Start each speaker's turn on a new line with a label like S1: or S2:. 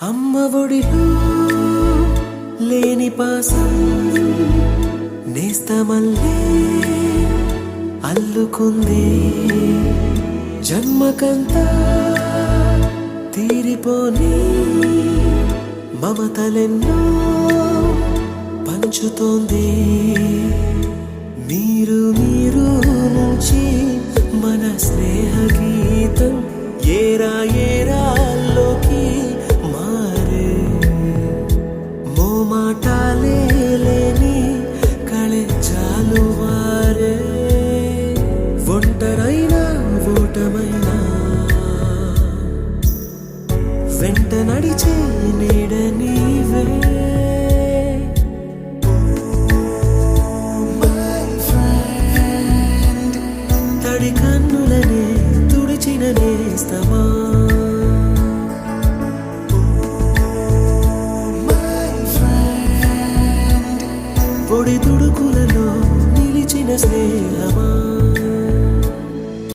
S1: అమ్మ ఒడిలో లేని పాసం నేస్తమల్లే అల్లుకుంది జన్మకంతా తీరిపోని మమతలెన్నో పంచుతోంది మీరు మీరు నుంచి మన స్నేహ గీతం ఏరా ఏరాల్లోకి మారే మోమాటాలే లేని కళెచ్చాలు వారే ఒంటరైనా ఓటమైనా వెంట నడిచే నీడ నీవే తడి కన్నులనే తుడిచిన నేస్తమా పొడి తుడుకులలో నిలిచిన స్నేహమా